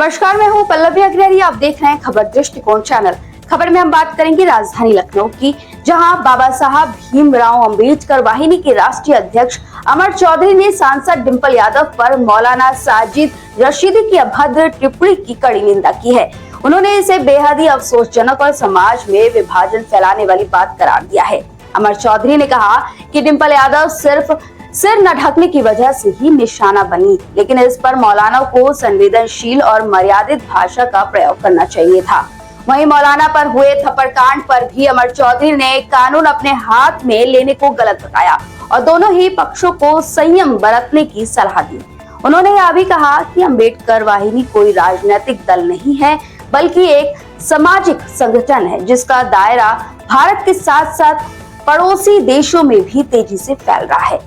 नमस्कार, मैं हूं पल्लवी अग्रवाल। आप देख रहे हैं खबर दृष्टिकोण चैनल। खबर में हम बात करेंगे राजधानी लखनऊ की, जहां बाबा साहब भीमराव अंबेडकर वाहिनी के राष्ट्रीय अध्यक्ष अमर चौधरी ने सांसद डिंपल यादव पर मौलाना साजिद रशीदी की अभद्र टिप्पणी की कड़ी निंदा की है। उन्होंने इसे बेहद ही अफसोसजनक और समाज में विभाजन फैलाने वाली बात करार दिया है। अमर चौधरी ने कहा कि डिंपल यादव सिर्फ सिर न ढकने की वजह से ही निशाना बनी, लेकिन इस पर मौलाना को संवेदनशील और मर्यादित भाषा का प्रयोग करना चाहिए था। वहीं मौलाना पर हुए थप्पड़ कांड पर भी अमर चौधरी ने कानून अपने हाथ में लेने को गलत बताया और दोनों ही पक्षों को संयम बरतने की सलाह दी। उन्होंने यह भी कहा कि अंबेडकर वाहिनी कोई राजनीतिक दल नहीं है, बल्कि एक सामाजिक संगठन है जिसका दायरा भारत के साथ साथ पड़ोसी देशों में भी तेजी से फैल रहा है।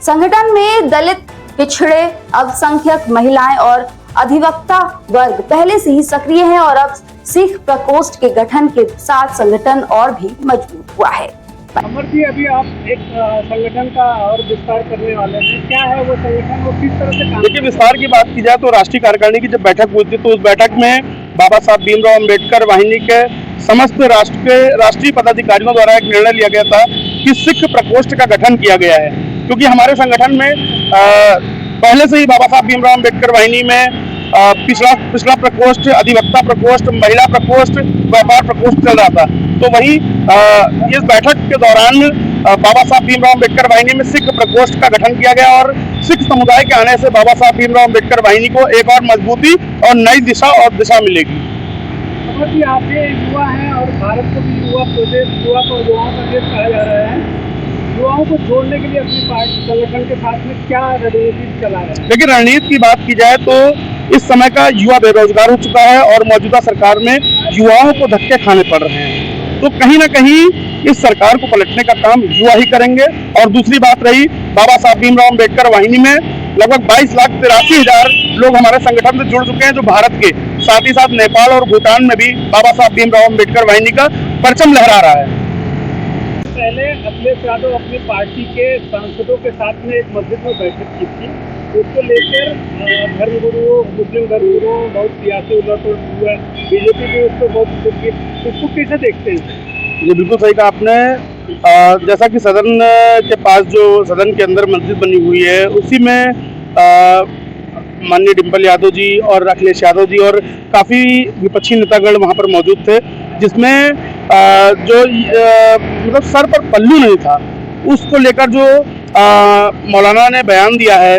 संगठन में दलित, पिछड़े, अल्पसंख्यक, महिलाएं और अधिवक्ता वर्ग पहले से ही सक्रिय है और अब सिख प्रकोष्ठ के गठन के साथ संगठन और भी मजबूत हुआ है। अमर जी, अभी आप एक संगठन का और विस्तार करने वाले हैं। क्या है वो संगठन, वो किस तरह से काम? देखिए, विस्तार की बात की जाए तो राष्ट्रीय कार्यकारिणी की जब बैठक हुई थी तो उस बैठक में बाबा साहब भीमराव अंबेडकर वाहिनी के समस्त राष्ट्र के राष्ट्रीय पदाधिकारियों द्वारा एक निर्णय लिया गया था कि सिख प्रकोष्ठ का गठन किया गया है, क्योंकि हमारे संगठन में पहले से ही बाबा साहब भीमराव अंबेडकर वाहिनी में पिछला प्रकोष्ठ, अधिवक्ता प्रकोष्ठ, महिला प्रकोष्ठ, व्यापार प्रकोष्ठ चल रहा था। तो वही इस बैठक के दौरान बाबा साहब भीमराव अंबेडकर वाहिनी में सिख प्रकोष्ठ का गठन किया गया और सिख समुदाय के आने से बाबा साहब भीमराव अंबेडकर वाहिनी को एक और मजबूती और नई दिशा मिलेगी। जी, आप ये युवा हैं और भारत को भी युवाओं का देश कहा जा रहा है। युवाओं को जोड़ने के लिए अपनी पार्टी संगठन के साथ में क्या रणनीति चला रहे हैं? लेकिन रणनीति की बात की जाए तो इस समय का युवा बेरोजगार हो चुका है और मौजूदा सरकार में युवाओं को धक्के खाने पड़ रहे हैं। तो कहीं ना कहीं इस सरकार को पलटने का काम युवा ही करेंगे। और दूसरी बात रही, बाबा साहब भीमराव अंबेडकर वाहिनी में लगभग 22,83,000 लोग हमारे संगठन से जुड़ चुके हैं, जो भारत के साथ ही साथ नेपाल और भूटान में भी बाबा साहब भीमराव अंबेडकर वाहिनी का परचम लहरा रहा है। पहले अखिलेश यादव अपनी पार्टी के सांसदों के साथ में एक मस्जिद में बैठक की थी, उसको लेकर धर्मगुरुओं, मुस्लिम धर्मगुरुओं, बहुत सियासी उलट हुआ, बीजेपी भी उसको बहुत कुछ की। उसको कैसे देखते हैं? ये बिल्कुल सही कहा आपने। जैसा कि सदन के पास जो सदन के अंदर मस्जिद बनी हुई है, उसी में माननीय डिंपल यादव जी और अखिलेश यादव जी और काफ़ी विपक्षी नेतागण वहाँ पर मौजूद थे, जिसमें जो मतलब सर पर पल्लू नहीं था, उसको लेकर जो मौलाना ने बयान दिया है,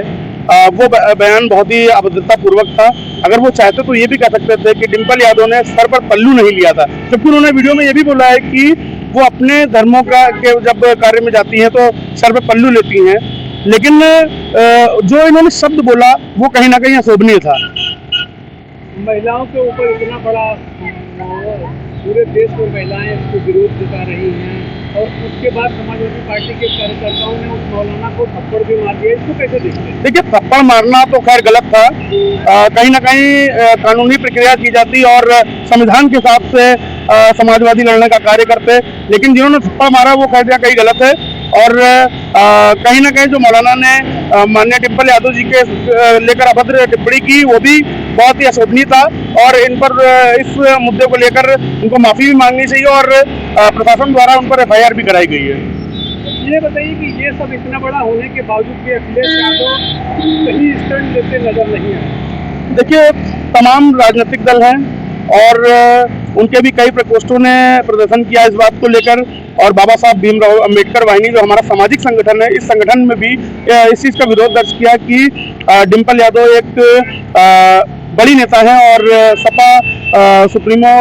वो बयान बहुत ही अभद्रतापूर्वक था। अगर वो चाहते तो ये भी कह सकते थे कि डिंपल यादव ने सर पर पल्लू नहीं लिया था, जबकि उन्होंने वीडियो में ये भी बोला है कि वो अपने धर्मों के जब कार्य में जाती हैं तो सर पर पल्लू लेती हैं। लेकिन जो इन्होंने शब्द बोला वो कहीं ना कहीं अशोभनीय था। महिलाओं के ऊपर इतना बड़ा, पूरे देश में महिलाएं इसको विरोध जता रही हैं और उसके बाद समाजवादी पार्टी के कार्यकर्ताओं ने उस मौलाना को थप्पड़ भी मार दिया। इसको कैसे देखते हैं? देखिए, थप्पड़ मारना तो खैर गलत था। कहीं ना कहीं कानूनी प्रक्रिया की जाती और संविधान के हिसाब से समाजवादी लड़ने का कार्य करते, लेकिन जिन्होंने थप्पड़ मारा वो कहीं ना कहीं गलत है। और कहीं ना कहीं जो मौलाना ने माननीय डिंपल यादव जी के लेकर अभद्र टिप्पणी की, वो भी बहुत ही अशोभनीय था और इन पर इस मुद्दे को लेकर उनको माफ़ी भी मांगनी चाहिए और प्रशासन द्वारा उन पर FIR भी कराई गई है। ये बताइए कि ये सब इतना बड़ा होने के बावजूद भी अखिलेश यादव कहीं स्टैंड लेते नजर नहीं आए। देखिए, तमाम राजनीतिक दल हैं और उनके भी कई प्रकोष्ठों ने प्रदर्शन किया इस बात को लेकर। और बाबा साहब भीमराव अंबेडकर वाहिनी जो हमारा सामाजिक संगठन है, इस संगठन में भी इस चीज़ का विरोध दर्ज किया कि डिंपल यादव एक बड़ी नेता हैं और सपा सुप्रीमो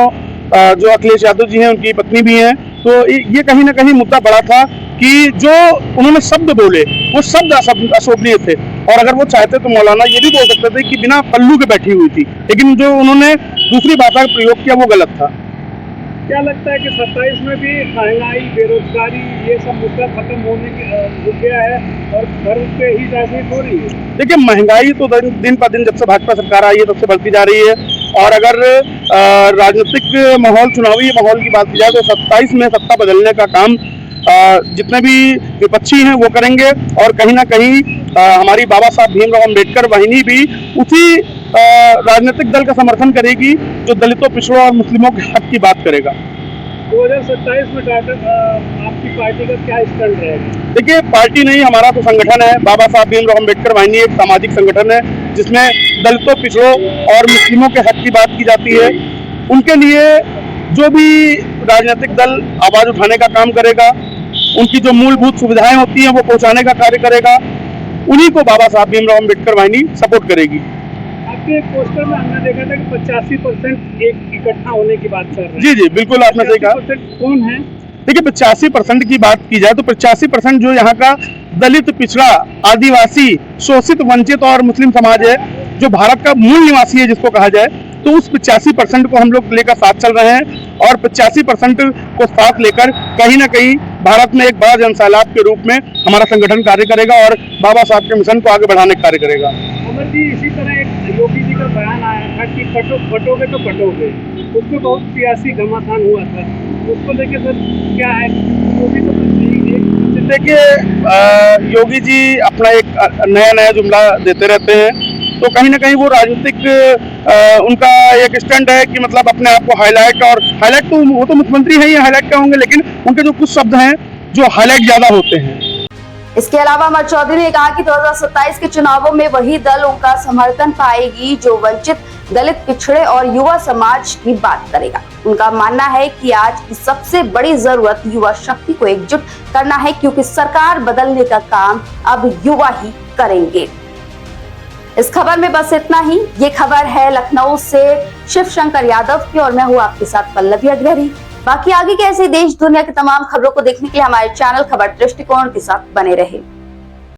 जो अखिलेश यादव जी हैं उनकी पत्नी भी हैं। तो ये कहीं ना कहीं मुद्दा बड़ा था कि जो उन्होंने शब्द बोले वो शब्द अशोभनीय थे। और अगर वो चाहते तो मौलाना ये भी बोल सकते थे कि बिना पल्लू के बैठी हुई थी, लेकिन जो उन्होंने दूसरी भाषा का प्रयोग किया वो गलत था। क्या लगता है कि 27 में भी महंगाई, बेरोजगारी, ये सब मुद्दा खत्म होने हो गया है और धर्म पे ही राजनीति हो रही है? देखिए, महंगाई तो दिन पर दिन जब से भाजपा सरकार आई है तब से बढ़ती जा रही है। और अगर राजनीतिक माहौल, चुनावी माहौल की बात की जाए तो 27 में सत्ता बदलने का काम जितने भी विपक्षी हैं वो करेंगे। और कहीं ना कहीं हमारी बाबा साहब भीमराव अंबेडकर वाहिनी भी उसी राजनीतिक दल का समर्थन करेगी जो दलितों, पिछड़ों और मुस्लिमों के हक की बात करेगा। 2027 में आपकी पार्टी का क्या स्टैंड रहेगा? देखिए, पार्टी नहीं, हमारा तो संगठन है। बाबा साहब भीमराव अम्बेडकर वाहिनी एक सामाजिक संगठन है जिसमें दलितों, पिछड़ों और मुस्लिमों के हक की बात की जाती है। उनके लिए जो भी राजनीतिक दल आवाज उठाने का काम करेगा, उनकी जो मूलभूत सुविधाएं होती हैं वो पहुंचाने का कार्य करेगा, उन्हीं को बाबा साहब भीमराव अम्बेडकर वाहिनी सपोर्ट करेगी। आपके एक पोस्टर में हमने देखा था कि 85% एक इकट्ठा होने की बात कर रहे हैं। जी जी, बिल्कुल आपने सही कहा। 85% कौन है? देखिए, 85% की बात की जाए तो 85% जो यहाँ का दलित, पिछड़ा, आदिवासी, शोषित, वंचित और मुस्लिम समाज है, जो भारत का मूल निवासी है जिसको कहा जाए, तो उस 85% को हम लोग लेकर साथ चल रहे हैं और 85% को साथ लेकर कहीं ना कहीं भारत में एक बड़ा जनसैलाब के रूप में हमारा संगठन कार्य करेगा और बाबा साहब के मिशन को आगे बढ़ाने का कार्य करेगा। अमर जी, इसी तरह एक योगी जी का बयान आया था कि कटोगे तो कटोगे, उसमें बहुत सियासी घमासान हुआ था, उसको लेके सर क्या है? योगी तो देखिए, योगी जी अपना एक नया जुमला देते रहते हैं, तो कहीं ना कहीं वो राजनीतिक उनका एक स्टैंड है कि मतलब अपने आप को हाईलाइट तो वो तो मुख्यमंत्री हैं, ये हाईलाइट क्या होंगे, लेकिन उनके जो कुछ शब्द हैं जो हाईलाइट ज्यादा होते हैं। इसके अलावा अमर चौधरी ने कहा कि 2027 के चुनावों में वही दल उनका समर्थन पाएगी जो वंचित, दलित, पिछड़े और युवा समाज की बात करेगा। उनका मानना है कि आज की सबसे बड़ी जरूरत युवा शक्ति को एकजुट करना है, क्योंकि सरकार बदलने का काम अब युवा ही करेंगे। इस खबर में बस इतना ही। ये खबर है लखनऊ से शिव शंकर यादव की और मैं हूँ आपके साथ पल्लवी अग्रहरी। बाकी आगे के ऐसे देश दुनिया की तमाम खबरों को देखने के लिए हमारे चैनल खबर दृष्टिकोण के साथ बने रहे।